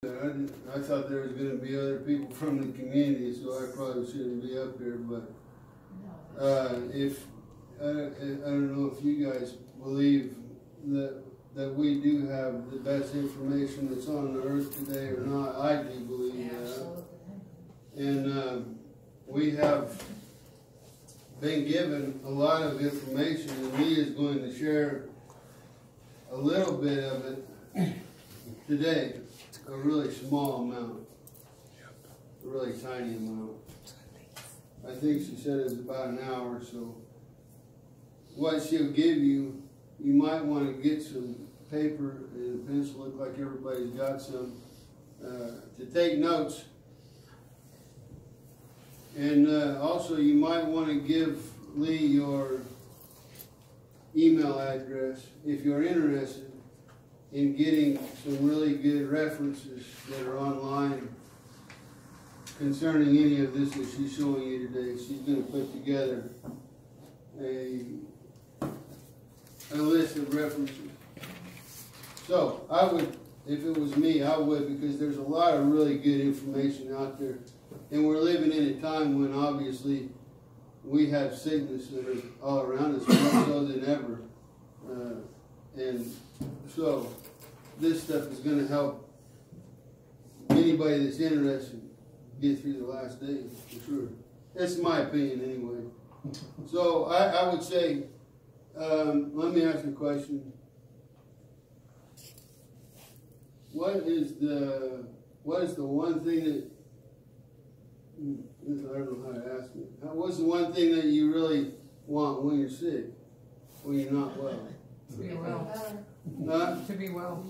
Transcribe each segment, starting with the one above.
I thought there was going to be other people from the community, so I probably shouldn't be up here. But if I don't know if you guys believe that we do have the best information that's on the earth today or not. I do believe that, and we have been given a lot of information, and he is going to share a little bit of it today. A really small amount, a really tiny amount. I think she said it's about an hour, so what she'll give you, you might want to get some paper and a pencil, look like everybody's got some, to take notes. And also you might want to give Lee your email address if you're interested in getting some really good references that are online concerning any of this that she's showing you today. She's going to put together a list of references. So I would, if it was me, I would, because there's a lot of really good information out there. And we're living in a time when obviously we have sickness that are all around us, more so than ever. And so this stuff is going to help anybody that's interested get through the last days, for sure. That's my opinion anyway. So I would say, let me ask you a question. What is the one thing that, I don't know how to ask it. What's the one thing that you really want when you're sick, when you're not well? To be well. To be well.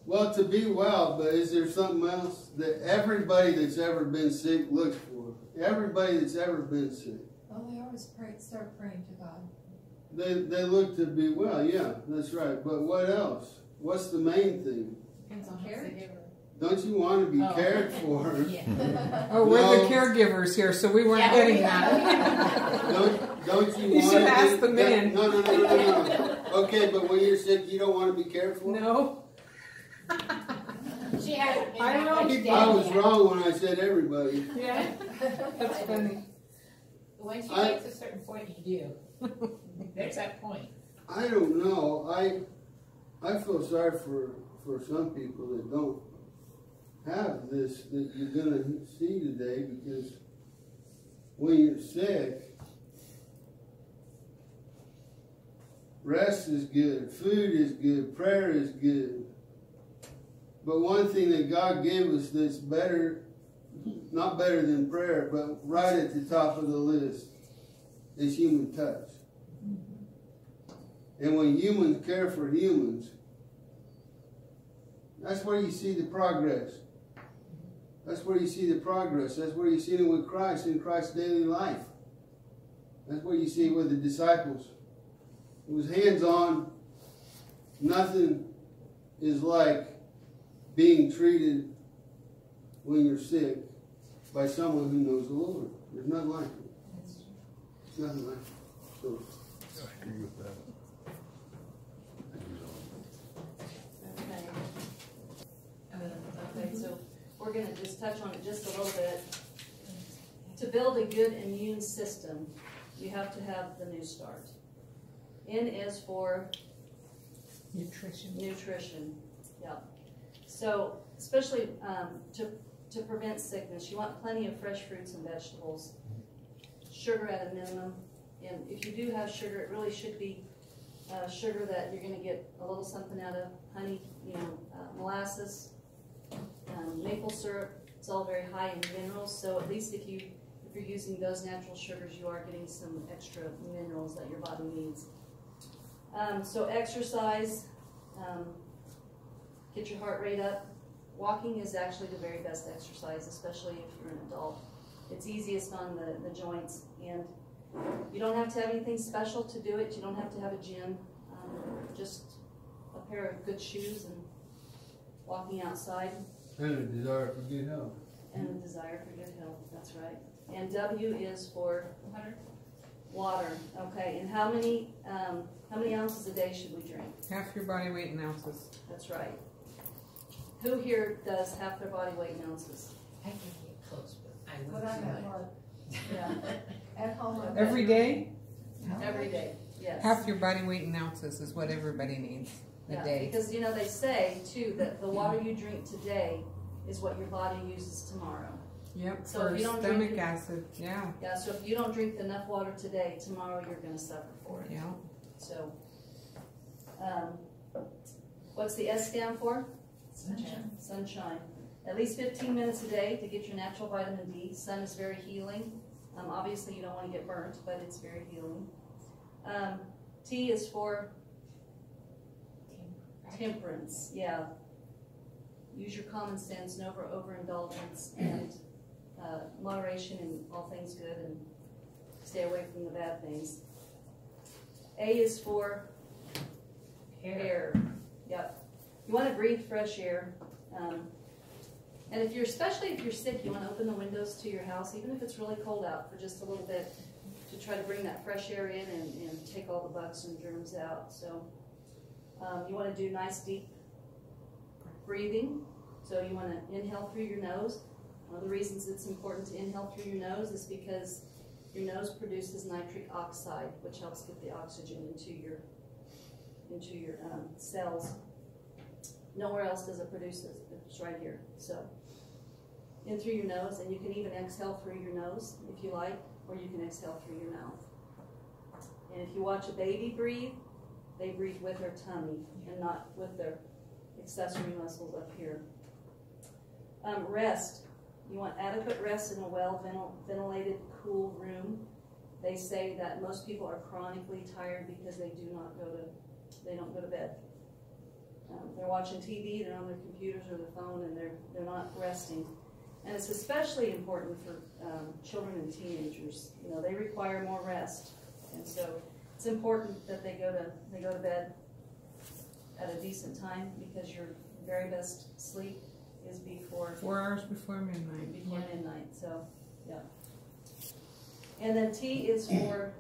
Well, to be well, but is there something else that everybody that's ever been sick looks for? Everybody that's ever been sick. Oh, they always start praying to God. They look to be well, yeah, that's right. But what else? What's the main thing? Depends on caregiver. Don't you want to be cared for? Yeah. Oh, we're the caregivers here, so we weren't getting that. Don't you You want should to ask the men. No. Okay, but when you're sick, you don't want to be cared for? No. She hasn't been I don't know. I was wrong when I said everybody. Yeah, that's funny. Once you get to a certain point, you do. There's that point. I don't know. I feel sorry for some people that don't have this that you're going to see today, because when you're sick, rest is good, food is good, prayer is good. But one thing that God gave us that's better, not better than prayer, but right at the top of the list, is human touch. And when humans care for humans, that's where you see the progress. That's where you see the progress. That's where you see it with Christ in Christ's daily life. That's where you see it with the disciples. It was hands-on. Nothing is like being treated when you're sick by someone who knows the Lord. There's nothing like it. There's nothing like it. So, I agree with that. Okay, so we're going to just touch on it just a little bit. To build a good immune system, you have to have the New Start. N is for Nutrition. nutrition. Yeah. So especially to prevent sickness, you want plenty of fresh fruits and vegetables. Sugar at a minimum. And if you do have sugar, it really should be sugar that you're going to get a little something out of. Honey, molasses, maple syrup. It's all very high in minerals. So at least if you're using those natural sugars, you are getting some extra minerals that your body needs. So exercise, get your heart rate up. Walking is actually the very best exercise, especially if you're an adult. It's easiest on the joints, and you don't have to have anything special to do it. You don't have to have a gym. Just a pair of good shoes and walking outside. and a desire for good health. And a desire for good health, that's right. And W is for water. Water, okay. And how many ounces a day should we drink? Half your body weight in ounces. That's right. Who here does half their body weight in ounces? I can get close, but I But wouldn't I'm do at it. work, Yeah, at home. I'm Every at- day? every day, yes. Half your body weight in ounces is what everybody needs a Yeah, day. because, you know, they say too that the water you drink today is what your body uses tomorrow. Yep, So for if you don't stomach drink- acid, yeah, Yeah, so if you don't drink enough water today, tomorrow you're gonna suffer for it. yeah. So, what's the S stand for? Sunshine. Sunshine. At least 15 minutes a day to get your natural vitamin D. Sun is very healing. Obviously you don't want to get burnt, but it's very healing. T is for temperance. Yeah. Use your common sense, no overindulgence, and moderation in all things good, and stay away from the bad things. A is for air. Yep. You want to breathe fresh air. And if you're, especially if you're sick, you want to open the windows to your house, even if it's really cold out, for just a little bit, to try to bring that fresh air in and take all the bugs and germs out. So you want to do nice deep breathing. So you want to inhale through your nose. One of the reasons it's important to inhale through your nose is because your nose produces nitric oxide, which helps get the oxygen into your cells. Nowhere else does it produce it. It's right here. So in through your nose, and you can even exhale through your nose if you like, or you can exhale through your mouth. And if you watch a baby breathe, they breathe with their tummy and not with their accessory muscles up here. Rest. You want adequate rest in a well-ventilated, cool room. They say that most people are chronically tired because they don't go to bed. They're watching TV, they're on their computers or their phone, and they're not resting. And it's especially important for children and teenagers. You know, they require more rest, and so it's important that they go to bed at a decent time, because your very best sleep is before 4 hours before midnight. before midnight. So, yeah. And then T is for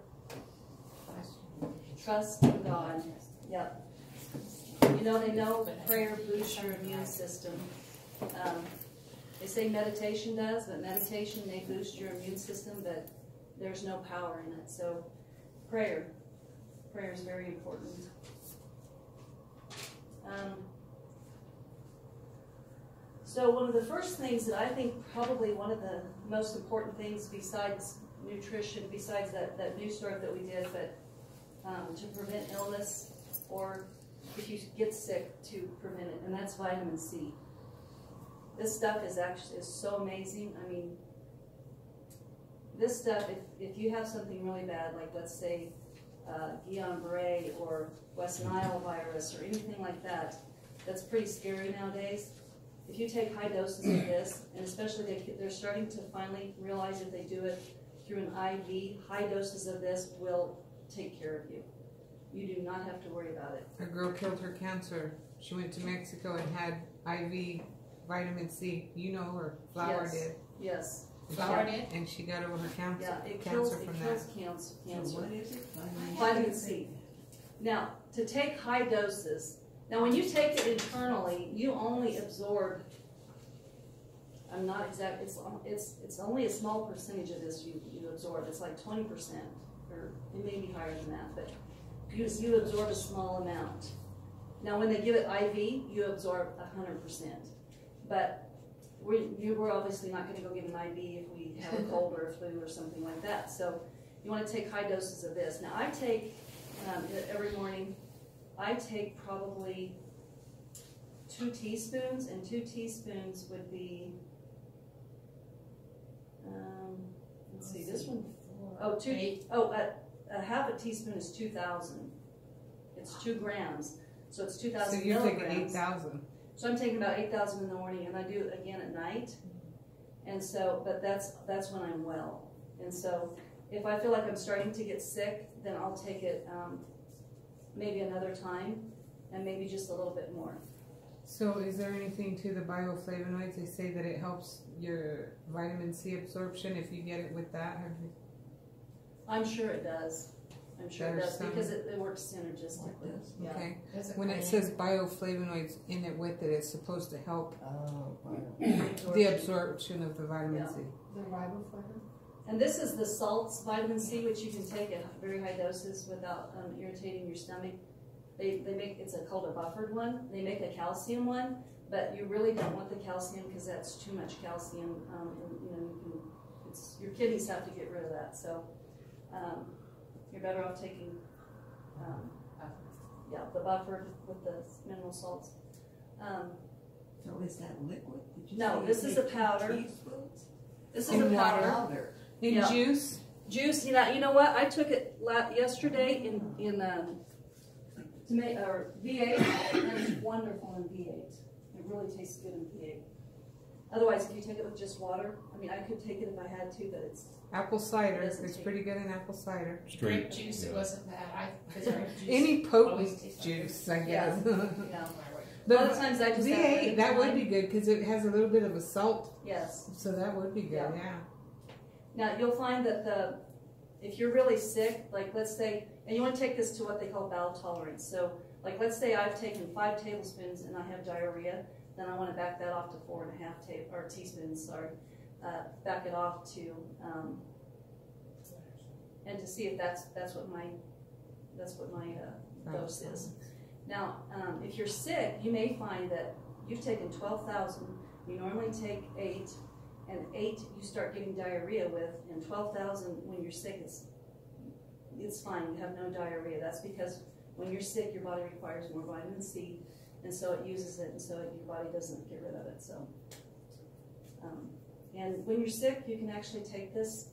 trust in God. Yep. You know, they know prayer boosts your immune system. They say meditation does, but meditation may boost your immune system, but there's no power in it. So prayer is very important. So one of the first things that I think probably one of the most important things besides nutrition, besides that new start that we did, but to prevent illness, or if you get sick, to prevent it, and that's vitamin C. This stuff is so amazing. I mean, this stuff, if you have something really bad, like let's say Guillain-Barré or West Nile virus or anything like that, that's pretty scary nowadays. If you take high doses of this, and especially they're starting to finally realize if they do it through an IV, high doses of this will take care of you. You do not have to worry about it. A girl killed her cancer. She went to Mexico and had IV vitamin C. You know her. Flower Yes. did. Yes. Flower did? And she got over her cancer. Yeah, it cancer kills from cancer. What is it? Vitamin C. Now, to take high doses, now when you take it internally, you only absorb, I'm not exact, it's only a small percentage of this you absorb. It's like 20%, or it may be higher than that, but you absorb a small amount. Now when they give it IV, you absorb 100%. But we're obviously not going to go get an IV if we have a cold or a flu or something like that. So you want to take high doses of this. Now I take, every morning, I take probably 2 teaspoons, and 2 teaspoons would be, let's see, this one, a half a teaspoon is 2,000. It's 2 grams, so it's 2,000 So you're milligrams. taking 8,000. So I'm taking about 8,000 in the morning, and I do it again at night. And so, but that's when I'm well. And so, if I feel like I'm starting to get sick, then I'll take it maybe another time, and maybe just a little bit more. So is there anything to the bioflavonoids? They say that it helps your vitamin C absorption if you get it with that. I'm sure it does. I'm sure it There's does, some- because it works synergistically, yeah. Okay. There's a When it claim. says bioflavonoids in it with it, it's supposed to help Oh, the absorption of the vitamin Yeah. C. the riboflavin? And this is the salts, vitamin C, which you can take at very high doses without irritating your stomach. They make, it's called a buffered one. They make a calcium one, but you really don't want the calcium because that's too much calcium. And, you know, your kidneys have to get rid of that. So you're better off taking, the buffered with the mineral salts. So is that liquid? Did you No, say this you is a take powder. teaspoons? This is In a water. powder. In Yeah. juice, Juice, you know what? I took it yesterday in V8, and it's wonderful in V8. It really tastes good in V8. Otherwise, if you take it with just water, I mean, I could take it if I had to, but it's apple cider, Doesn't it's taste- pretty good in apple cider. Grape juice, it wasn't bad. Because grape juice Any always potent tastes like juice, I guess. you know. A lot of times I just have V8, that would be good. good because it has a little bit of a salt, Yes. so that would be good, Yeah. yeah. Now you'll find that if you're really sick, like let's say, and you want to take this to what they call bowel tolerance. So, like let's say I've taken 5 tablespoons and I have diarrhea, then I want to back that off to 4.5 teaspoons. Sorry, back it off to, and to see if that's what my dose is. Now, if you're sick, you may find that you've taken 12,000. You normally take 8, and 8 you start getting diarrhea with, and 12,000 when you're sick, it's fine. You have no diarrhea. That's because when you're sick, your body requires more vitamin C, and so it uses it, and so your body doesn't get rid of it. So, and when you're sick, you can actually take this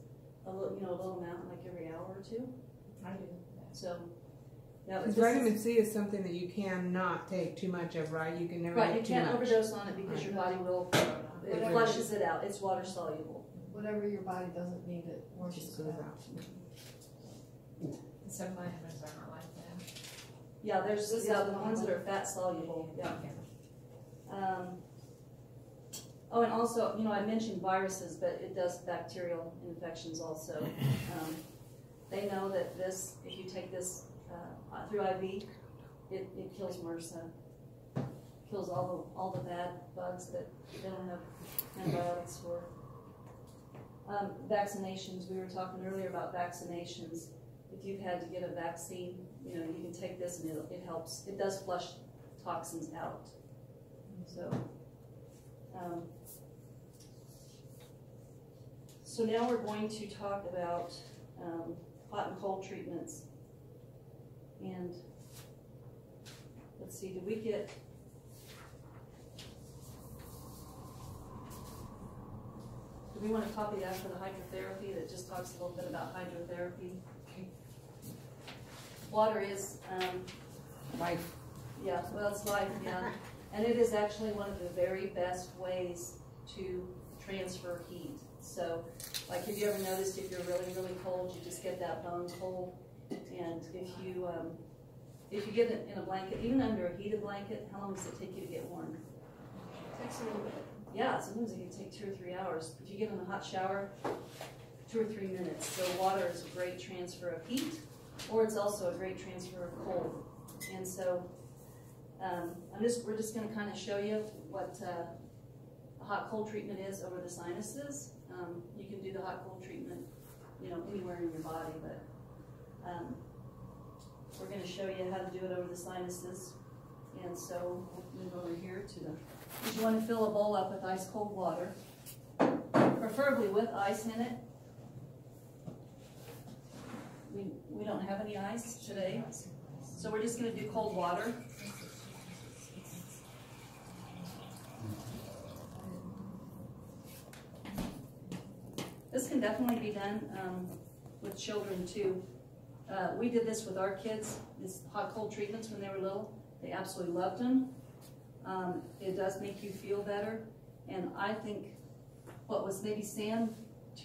a little amount, like every hour or 2. I do. So. Now, Because this is- vitamin C is something that you cannot take too much of, right? You can never Right, you take too can't much. overdose on it because your body will, it Whatever. flushes it out. It's water soluble. Whatever your body doesn't need, it It washes just it goes out. out. Some vitamins are not like that. Yeah, there's the ones that are fat soluble. Yeah. Oh, and also, I mentioned viruses, but it does bacterial infections also. They know that if you take this through IV, it kills MRSA, kills all the bad bugs that they don't have antibiotics for. Vaccinations, we were talking earlier about vaccinations. If you've had to get a vaccine, you can take this and it helps. It does flush toxins out. So now we're going to talk about hot and cold treatments. And let's see, do we want to copy that for the hydrotherapy that just talks a little bit about hydrotherapy? Water is, Life. yeah, well, it's life, yeah. And it is actually one of the very best ways to transfer heat. So, like, have you ever noticed if you're really, really cold, you just get that bone cold? And if you get it in a blanket, even under a heated blanket, how long does it take you to get warm? Takes a little bit. Yeah, sometimes it can take 2 or 3 hours. If you get in a hot shower, 2 or 3 minutes. So water is a great transfer of heat, or it's also a great transfer of cold. And so we're just going to kind of show you what a hot-cold treatment is over the sinuses. You can do the hot-cold treatment, anywhere in your body, but we're going to show you how to do it over the sinuses. And so we'll move over here to you want to fill a bowl up with ice-cold water, preferably with ice in it. We don't have any ice today, so we're just going to do cold water. This can definitely be done with children too. We did this with our kids, these hot-cold treatments when they were little. They absolutely loved them. It does make you feel better. And I think, what was maybe Sam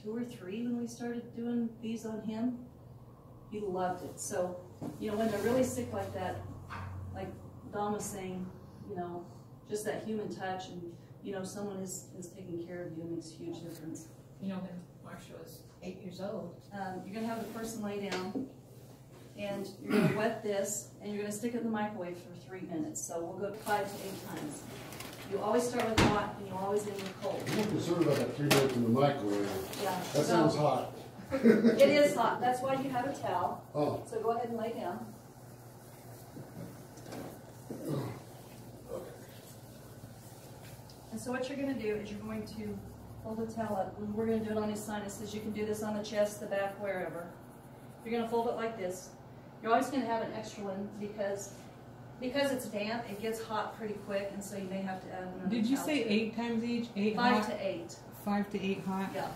2 or 3 when we started doing these on him? He loved it. So, when they're really sick like that, like Dawn was saying, just that human touch and, someone is taking care of you makes a huge difference. When Marcia was 8 years old. You're going to have the person lay down, And you're gonna wet this, and you're gonna stick it in the microwave for 3 minutes. So we'll go 5 to 8 times. You always start with hot, and you always end with cold. I'm concerned about that 3 minutes in the microwave. Yeah. That sounds hot. It is hot. That's why you have a towel. Oh. So go ahead and lay down. And so what you're going to do is you're going to hold the towel up. And we're going to do it on his sinuses. You can do this on the chest, the back, wherever. You're going to fold it like this. You're always going to have an extra one because it's damp, it gets hot pretty quick, and so you may have to add another Did you towel say to it. 8 times each? 8 5 hot? to 8. 5 to 8 hot? Yeah.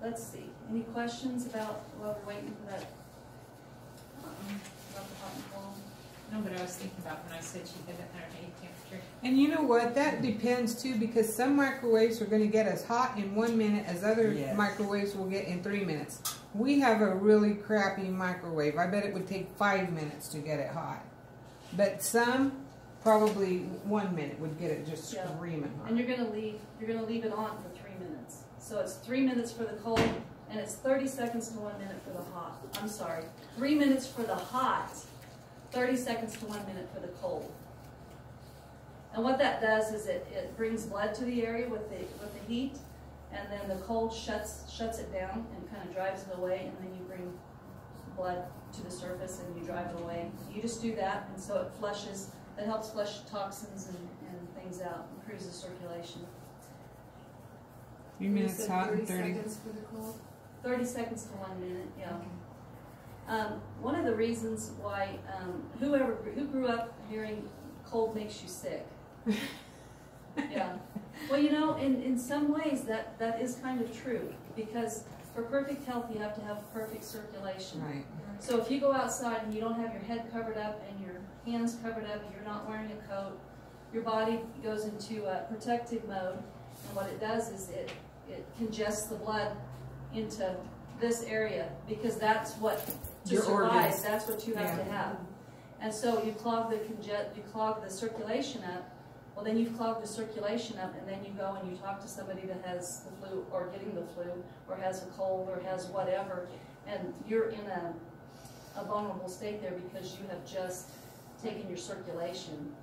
Let's see. Any questions about while we're waiting for that? About the hot and cold? No, but I was thinking about when I said she had 108 temperature. And you know what? That depends too, because some microwaves are going to get as hot in 1 minute as other Yes. microwaves will get in 3 minutes. We have a really crappy microwave. I bet it would take 5 minutes to get it hot. But some, probably 1 minute would get it just Yeah. screaming hot. And you're gonna leave it on for 3 minutes. So it's 3 minutes for the cold, and it's 30 seconds to 1 minute for the hot. I'm sorry, 3 minutes for the hot, 30 seconds to 1 minute for the cold. And what that does is it brings blood to the area with the heat, and then the cold shuts it down and kind of drives it away, and then you bring blood to the surface and you drive it away. You just do that, and so it flushes. It helps flush toxins and things out, improves the circulation. 3 minutes hot and 30. seconds for the cold? 30 seconds to 1 minute, yeah. One of the reasons why, who grew up hearing cold makes you sick? Yeah. Well, you know, in some ways that is kind of true, because for perfect health you have to have perfect circulation. Right. So if you go outside and you don't have your head covered up and your hands covered up, you're not wearing a coat, your body goes into a protective mode, and what it does is it congests the blood into this area, because that's what, to Your survive, organs. that's what you have to Yeah. have. And so you clog the circulation up. Well, then you've clogged the circulation up, and then you go and you talk to somebody that has the flu, or getting the flu, or has a cold, or has whatever, and you're in a vulnerable state there because you have just taken your circulation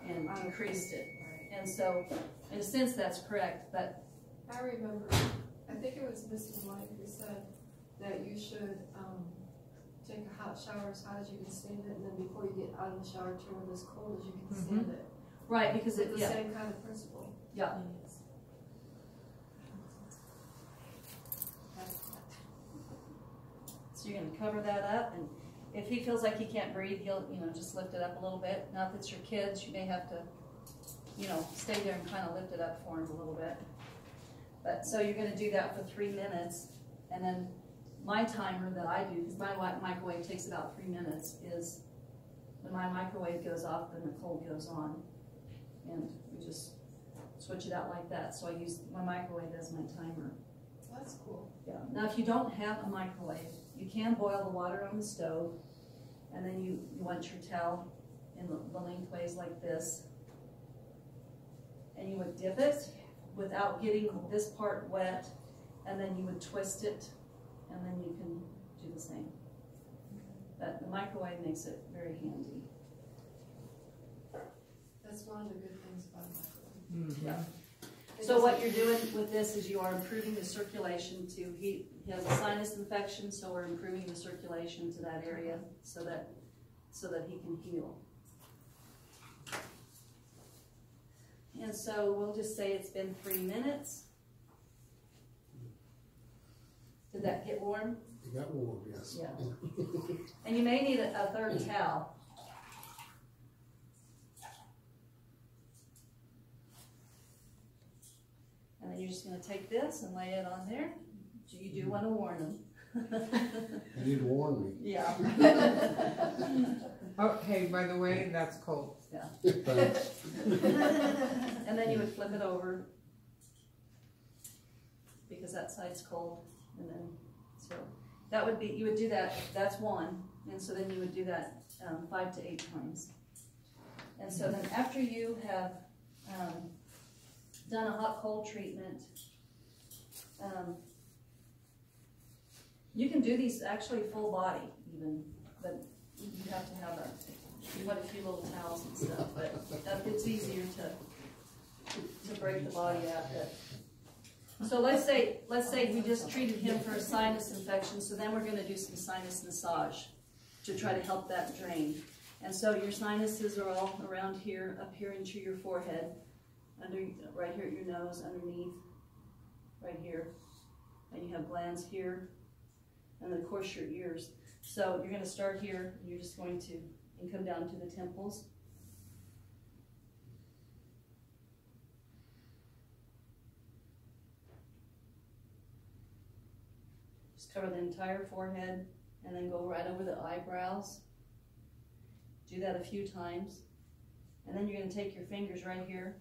and decreased it. And so, in a sense, that's correct, but I remember, I think it was Mrs. White who said that you should take a hot shower as hot as you can stand it, and then before you get out of the shower, turn it as cold as you can stand it. right, because It's it, the yeah, same kind of principle. yeah. So you're gonna cover that up, and if he feels like he can't breathe, he'll, just lift it up a little bit. Now, if it's your kids, you may have to, stay there and kind of lift it up for him a little bit. But, so you're gonna do that for 3 minutes, and then my timer that I do, because my microwave takes about 3 minutes, is when my microwave goes off, then the cold goes on. And we just switch it out like that. So I use my microwave as my timer. That's cool. Yeah. Now, if you don't have a microwave, you can boil the water on the stove, and then you want your towel in the lengthways like this, and you would dip it without getting this part wet, and then you would twist it, and then you can do the same. But the microwave makes it very handy. That's one of the good things about a microwave. Mm-hmm. Yeah. So what you're doing with this is you are improving the circulation to, he has a sinus infection, so we're improving the circulation to that area so that he can heal. And so we'll just say it's been 3 minutes. Did that get warm? It got warm, yes. Yeah. And you may need a third towel. And then you're just going to take this and lay it on there. You do want to warn them. You need to warn me. Yeah. Oh, hey, by the way, that's cold. Yeah. Thanks. And then you would flip it over because that side's cold. And then, so that would be, you would do that, that's one. And so then you would do that 5 to 8 times. And so then after you have done a hot cold treatment. You can do these actually full body even, but you have to have quite a few little towels and stuff, but it's easier to break the body out. So let's say we just treated him for a sinus infection, so then we're going to do some sinus massage to try to help that drain. And so your sinuses are all around here, up here into your forehead, right here at your nose, underneath, right here. And you have glands here, and then of course your ears. So you're going to start here, and you're just going to come down to the temples. Just cover the entire forehead, and then go right over the eyebrows. Do that a few times. And then you're going to take your fingers right here.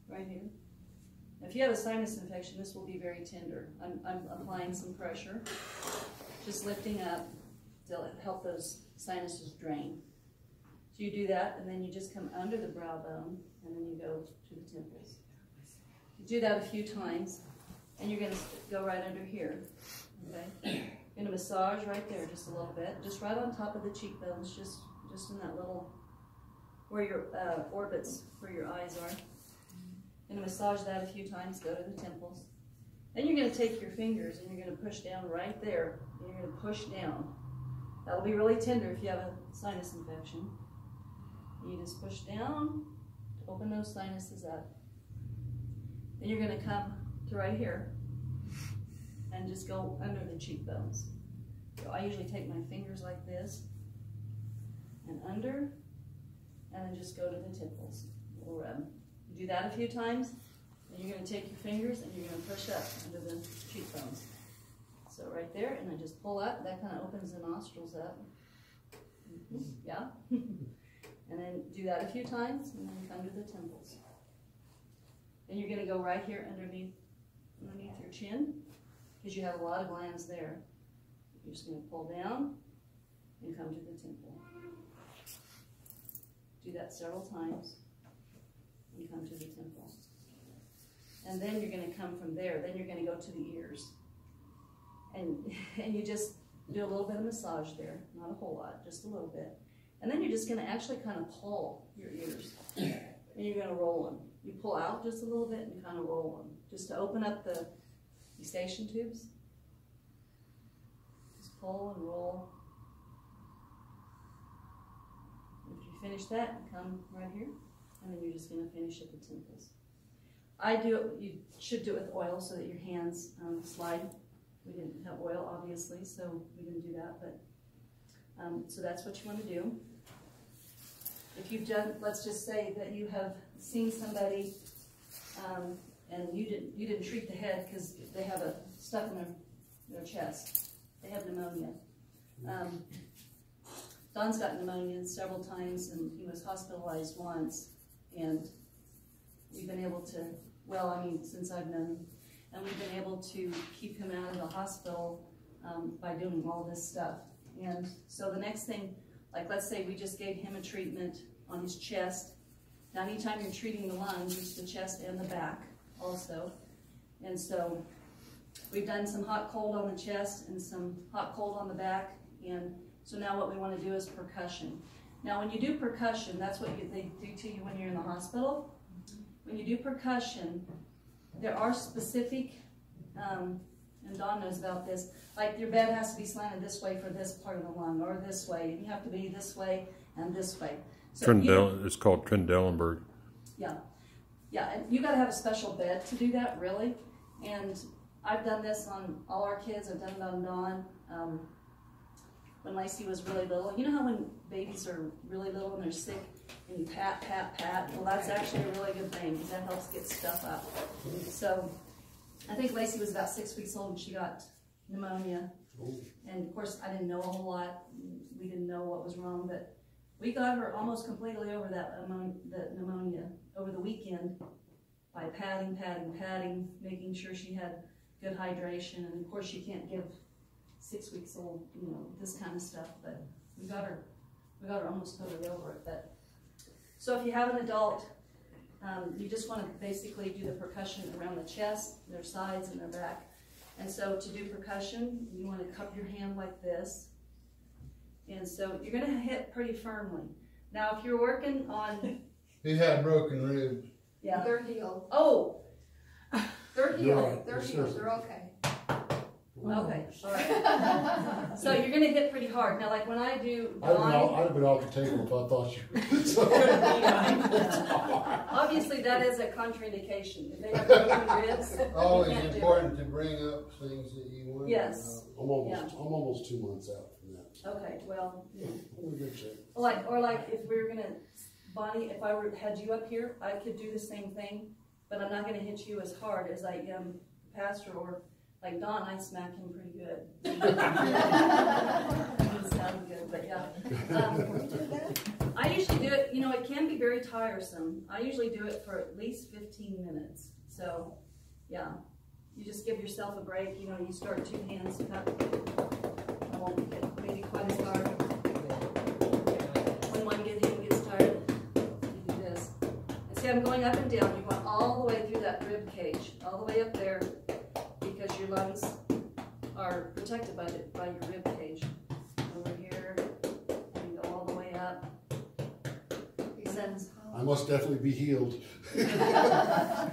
Right here. If you have a sinus infection, this will be very tender. I'm applying some pressure, just lifting up to help those sinuses drain. So you do that, and then you just come under the brow bone, and then you go to the temples. You do that a few times, and you're going to go right under here. Okay? You're going to massage right there just a little bit, just right on top of the cheekbones, just in that little, where your orbits, where your eyes are. You're going to massage that a few times, go to the temples. Then you're going to take your fingers and you're going to push down right there. And you're going to push down. That'll be really tender if you have a sinus infection. And you just push down to open those sinuses up. Then you're going to come to right here and just go under the cheekbones. So I usually take my fingers like this and under, and then just go to the temples. We'll rub. Do that a few times, and you're going to take your fingers and you're going to push up under the cheekbones. So right there, and then just pull up. That kind of opens the nostrils up. Yeah? And then do that a few times, and then come to the temples. Then you're going to go right here underneath your chin, because you have a lot of glands there. You're just going to pull down and come to the temple. Do that several times. And come to the temple. And then you're going to come from there. Then you're going to go to the ears. And you just do a little bit of massage there. Not a whole lot, just a little bit. And then you're just going to actually kind of pull your ears. And you're going to roll them. You pull out just a little bit and kind of roll them. Just to open up the eustachian tubes. Just pull and roll. If you finish that, come right here. And then you're just going to finish at the temples. You should do it with oil so that your hands slide. We didn't have oil, obviously, so we didn't do that. But so that's what you want to do. If you've done, let's just say that you have seen somebody and you didn't treat the head because they have a stuff in their chest. They have pneumonia. Don's got pneumonia several times, and he was hospitalized once. And we've been able to, since I've known him, and we've been able to keep him out of the hospital by doing all this stuff. And so the next thing, like let's say we just gave him a treatment on his chest. Now anytime you're treating the lungs, it's the chest and the back also. And so we've done some hot cold on the chest and some hot cold on the back. And so now what we want to do is percussion. Now when you do percussion, that's what they do to you when you're in the hospital. When you do percussion, there are specific, and Dawn knows about this, like your bed has to be slanted this way for this part of the lung, or this way, and you have to be this way and this way. So it's called Trendelenburg. Yeah, and you got to have a special bed to do that, really. And I've done this on all our kids. I've done it on Dawn. When Lacey was really little, you know how when babies are really little and they're sick, and you pat, pat, pat? Well, that's actually a really good thing because that helps get stuff up. So I think Lacey was about 6 weeks old and she got pneumonia. And of course, I didn't know a whole lot. We didn't know what was wrong, but we got her almost completely over that pneumonia over the weekend by patting, making sure she had good hydration. And of course, you can't give 6 weeks old, this kind of stuff, but we got her almost totally over it. But so if you have an adult you just want to basically do the percussion around the chest, their sides, and their back. And so to do percussion, you want to cup your hand like this. And so you're going to hit pretty firmly. Now, if you're working on... He had broken ribs. Yeah. They're healed. Oh, They're You're healed. right. They're Yes, healed. sir. They're okay. okay, all right. So you're going to hit pretty hard. Now, like when I do I'd Dawn, have been off the table if I thought you. obviously that is a contraindication. If they have broken ribs, Always you can't do important to bring up things that you want. Yes. I'm almost 2 months out from that. Okay, well, I'm in good shape. like if we were gonna, Bonnie, if I had you up here, I could do the same thing, but I'm not gonna hit you as hard as I am Pastor, or like Don, I smack him pretty good. Doesn't sound good, but yeah. I usually do it, it can be very tiresome. I usually do it for at least 15 minutes. So, yeah, you just give yourself a break. You start 2 hands cup. I won't get maybe quite as hard. When one gets tired, you do this. And see, I'm going up and down. You want all the way through that rib cage, all the way up there, because your lungs are protected by your rib cage. Over here, and go all the way up. I must definitely be healed. Yeah,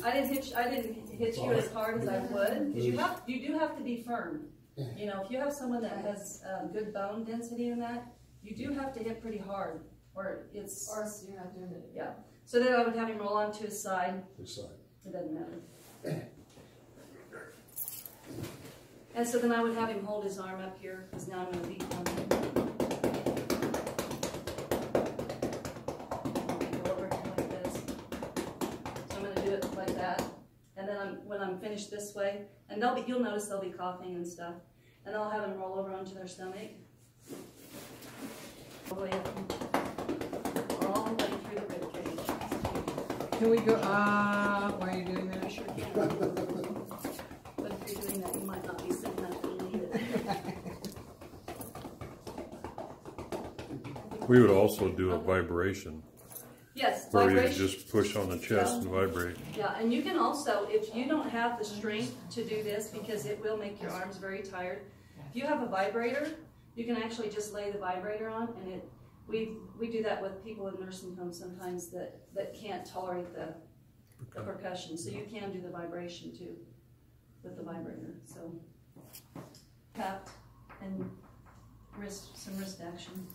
I didn't hit you as hard as I would, because you do have to be firm. If you have someone that has good bone density in that, you do have to hit pretty hard, or it's. Or you're not doing it. Yeah. So then I would have him roll onto his side. This side. It doesn't matter. And so then I would have him hold his arm up here, because now I'm going to beat on him. Go over like this. So I'm going to do it like that. And then when I'm finished this way, and you'll notice they'll be coughing and stuff. And then I'll have them roll over onto their stomach. All the way up, all the way through the rib cage. Can we go, while you're doing that? Sure can. But if you're doing that, you might not be sitting up to leave it. We would also do a vibration, Yes, where you vibration. just push on the chest and vibrate. Yeah, and you can also, if you don't have the strength to do this, because it will make your arms very tired, if you have a vibrator, you can actually just lay the vibrator on, and we do that with people in nursing homes sometimes that can't tolerate the percussion, so you can do the vibration too with the vibrator. So tap and some wrist action.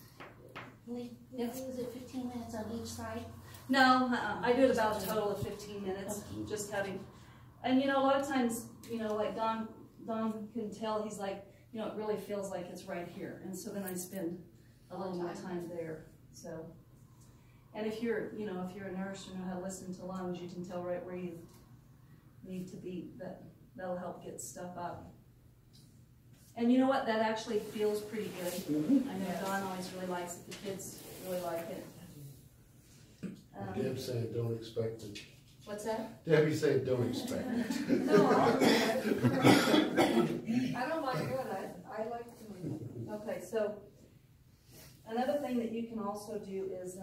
Yes. Is it 15 minutes on each side? No, I do it about a total of 15 minutes, just having, and a lot of times, like Don can tell, he's like, it really feels like it's right here, and so then I spend a little more time there. So, and if you're a nurse, you know how to listen to lungs, you can tell right where you need to be. That'll help get stuff up. And you know what? That actually feels pretty good. I know Don always really likes it. The kids really like it. Deb saying don't expect it. What's that? Debbie saying don't expect it. No, I don't mind doing it. I like doing it. Okay, so another thing that you can also do is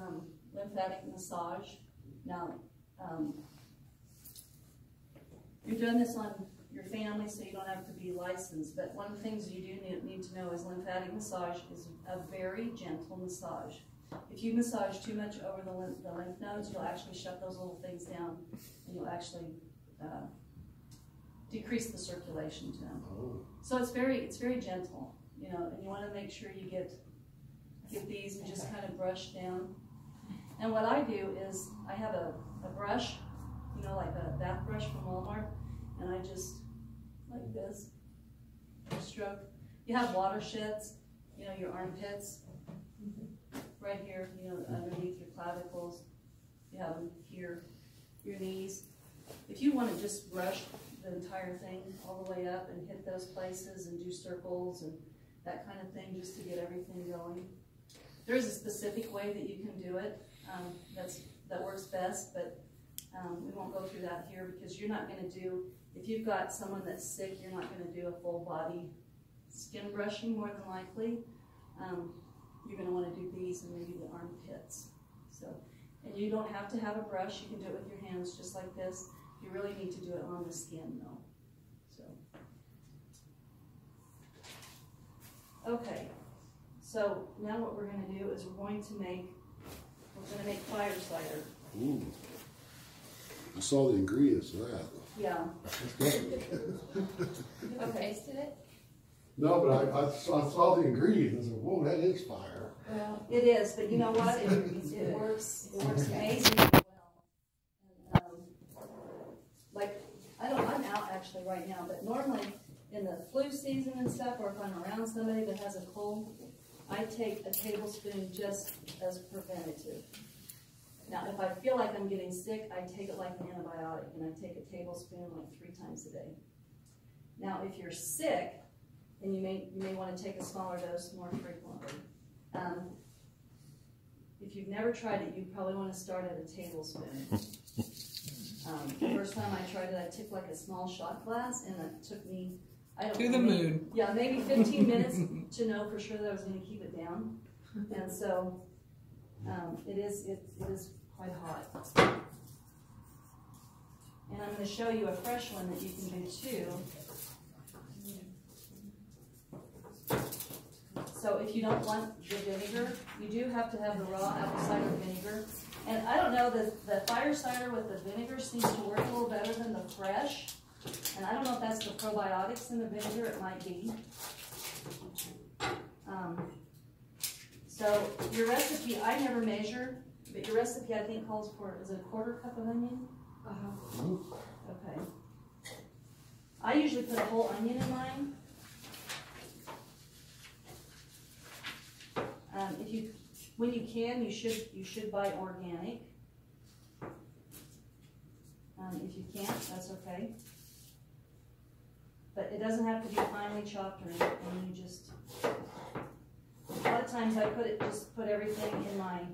lymphatic massage. Now, you've done this on your family, so you don't have to be licensed, but one of the things you do need to know is lymphatic massage is a very gentle massage. If you massage too much over the lymph nodes, you'll actually shut those little things down, and you'll actually decrease the circulation to them. Oh. So it's very gentle, and you want to make sure you get these and just kind of brush down. And what I do is I have a brush, like a bath brush from Walmart, and I just, like this, stroke. You have watersheds, your armpits, right here, underneath your clavicles. You have them here, your knees. If you want to just brush the entire thing all the way up and hit those places and do circles and that kind of thing just to get everything going. There is a specific way that you can do it that works best, but we won't go through that here because you're not going to do, if you've got someone that's sick, you're not going to do a full body skin brushing more than likely. You're going to want to do these and maybe the armpits. So And you don't have to have a brush, you can do it with your hands just like this. You really need to do it on the skin though. So. Okay, so now what we're gonna do is we're gonna make fire cider. Ooh. I saw the ingredients of that. Yeah. You ever Okay. tasted it? No, but I saw the ingredients and said, whoa, that is fire. Well, It is, but you know what? It works amazingly well. And, like, I'm out actually right now, but normally in the flu season and stuff, or if I'm around somebody that has a cold, I take a tablespoon just as preventative. Now, if I feel like I'm getting sick, I take it like an antibiotic, and I take a tablespoon like 3 times a day. Now, if you're sick, then you may want to take a smaller dose more frequently. If you've never tried it, you probably want to start at a tablespoon. The first time I tried it, I took like a small shot glass, and it took me, maybe 15 minutes to know for sure that I was going to keep it down. And so it is quite hot. And I'm going to show you a fresh one that you can do too. So if you don't want the vinegar, you do have to have the raw apple cider vinegar. And I don't know, the fire cider with the vinegar seems to work a little better than the fresh. And I don't know if that's the probiotics in the vinegar, it might be. So your recipe, I never measure, but your recipe I think calls for, is it a 1/4 cup of onion? Okay. I usually put a whole onion in mine. When you can, you should buy organic. If you can't, that's okay. But it doesn't have to be finely chopped or anything. You just, a lot of times I just put everything in my,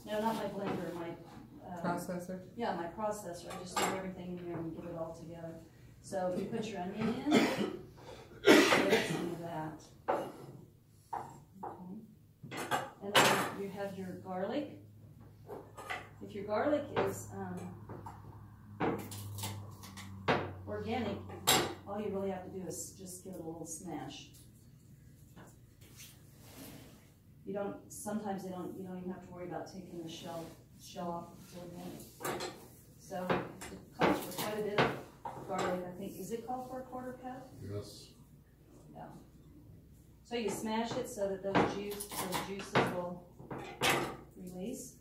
no, not my blender, my Processor? Yeah, my processor. I just throw everything in there and get it all together. So you put your onion in. Get some of that. Okay. And then you have your garlic. If your garlic is organic, all you really have to do is just give it a little smash. Sometimes you don't even have to worry about taking the shell off. It's organic. So it calls for quite a bit of garlic, I think. Is it called for a 1/4 cup? Yes. Yeah. So you smash it so that those juices will release.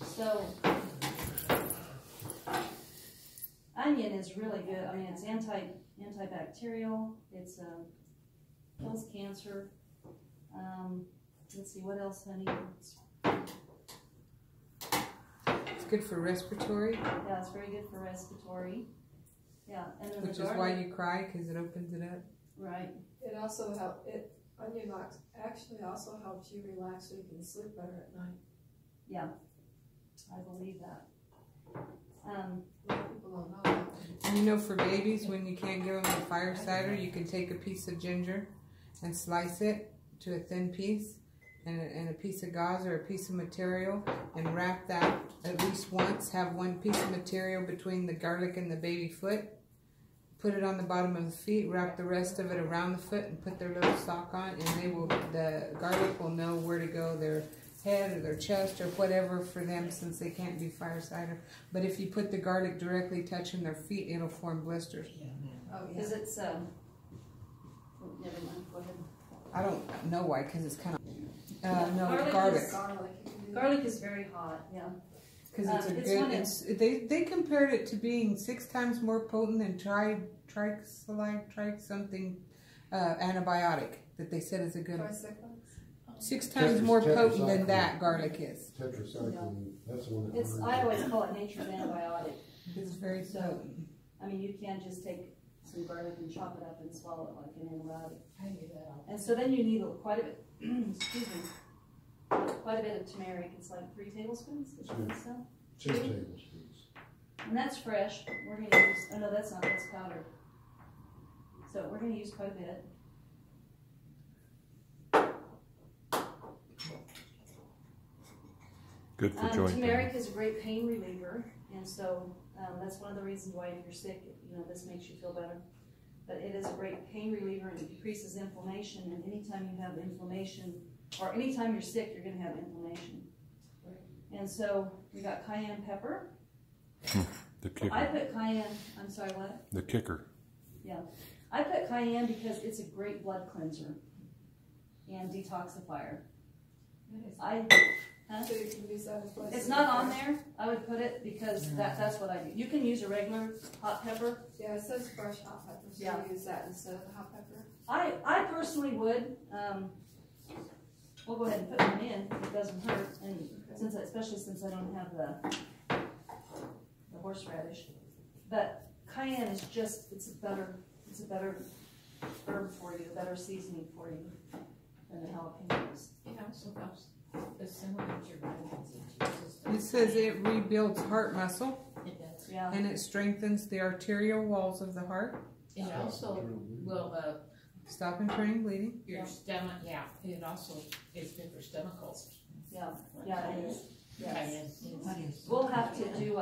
So onion is really good. I mean, it's antibacterial. It's kills cancer. Let's see, what else, honey? It's good for respiratory. Yeah, it's very good for respiratory. Yeah, and then which is why you cry, because it opens it up. Right. it also onion actually also helps you relax so you can sleep better at night. Yeah, I believe that. A lot of people don't know that. And you know, for babies, when you can't give them the fire cider, you can take a piece of ginger and slice it to a thin piece, and a piece of gauze or a piece of material, and wrap that at least once. Have one piece of material between the garlic and the baby foot. Put it on the bottom of the feet. Wrap the rest of it around the foot, and put their little sock on. And the garlic will know where to go. Their head or their chest or whatever for them, since they can't do fire cider. But if you put the garlic directly touching their feet, it'll form blisters. Oh, because it's never mind. Go ahead. I don't know why, because it's kind of no Garlic garlic. Garlic is very hot. Yeah. Because they compared it to being 6 times more potent than antibiotic that they said is a good. 6 times more potent than that garlic is. Tetracycline, that's the one. I always call it nature's antibiotic. It's very potent. I mean, you can just take some garlic and chop it up and swallow it like an antibiotic. I knew that. And so then you need quite a bit. Excuse me. Quite a bit of turmeric. It's like 3 tablespoons. Is that so? 6 tablespoons. And that's fresh. We're gonna use, oh no, that's not, that's powdered. So we're gonna use quite a bit. Good for joint pain. Turmeric is a great pain reliever, and so that's one of the reasons why if you're sick, you know, this makes you feel better. But it is a great pain reliever and it decreases inflammation, and anytime you have inflammation, or anytime you're sick, you're gonna have inflammation. And so we got cayenne pepper. The kicker. I put cayenne, I'm sorry, what? The kicker. Yeah. I put cayenne because it's a great blood cleanser and detoxifier. So you can use that as well. It's not on there. I would put it because that's what I do. You can use a regular hot pepper. Yeah, it says fresh hot pepper, so Yeah. you use that instead of the hot pepper. I personally would. We'll go ahead and put one in. It doesn't hurt, and especially since I don't have the horseradish. But cayenne is just it's a better herb for you, a better seasoning for you than the jalapenos. It also helps assimilate your vitamins into your system. It says it rebuilds heart muscle It does. Yeah. and it strengthens the arterial walls of the heart, It also will, stop and train bleeding. your stomach, yeah, it also is good for stomach ulcers. Yeah, it is. Yes. Cayenne is. We'll have to do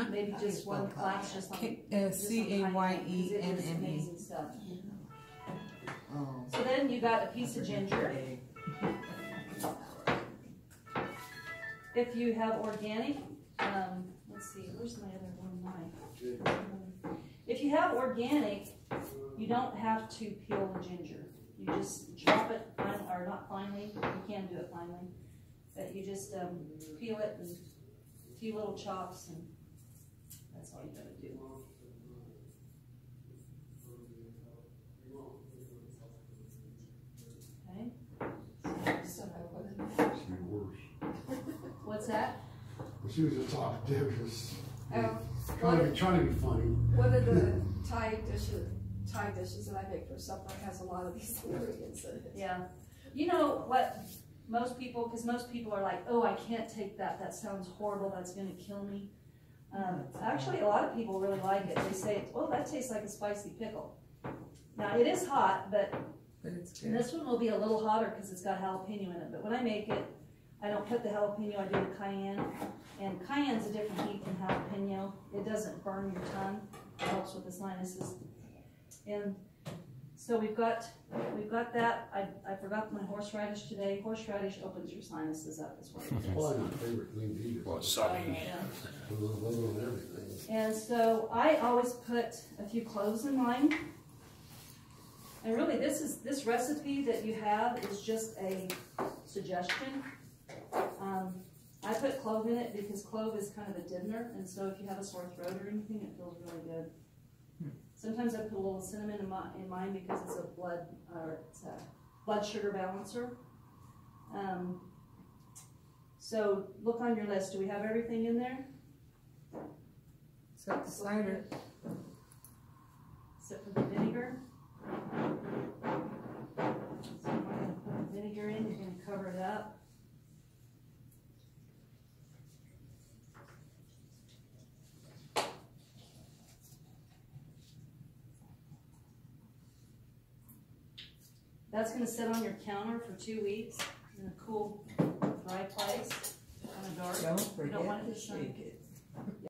maybe just one class just on Cayenne. It's amazing stuff. So then you got a piece of ginger. If you have organic, let's see, where's my other one? If you have organic, you don't have to peel the ginger. You just chop it, or not finely, you can do it finely, but you just peel it in a few little chops, and that's all you gotta do. Okay. So I put it in. It's even worse. What's that? When she was just talking, Debbie was Oh, trying to be funny. one of the Thai dishes that I make for supper has a lot of these ingredients in it. Yeah. You know what? Most people are like, oh, I can't take that. That sounds horrible. That's going to kill me. Actually, a lot of people really like it. They say, oh, that tastes like a spicy pickle. Now, it is hot, but it's and good. this one will be a little hotter because it's got jalapeno in it. But when I make it, I don't put the jalapeno. I do the cayenne. And cayenne's a different heat than jalapeno. It doesn't burn your tongue. It helps with the sinuses. And so we've got that. I forgot my horseradish today. Horseradish opens your sinuses up as well. It's probably my favorite thing to eat. Wasabi. With a little and everything. And so I always put a few cloves in mine. And really, this recipe that you have is just a suggestion. I put clove in it because clove is kind of a dimmer, and so if you have a sore throat or anything, it feels really good. Sometimes I put a little cinnamon in mine because it's a blood sugar balancer. So look on your list. Do we have everything in there? Except the cider. Except for the vinegar. So I'm going to put the vinegar in. You're going to cover it up. That's going to sit on your counter for 2 weeks in a cool, dry place. Kind of dark. Don't You forget don't want it to to shine. shake it.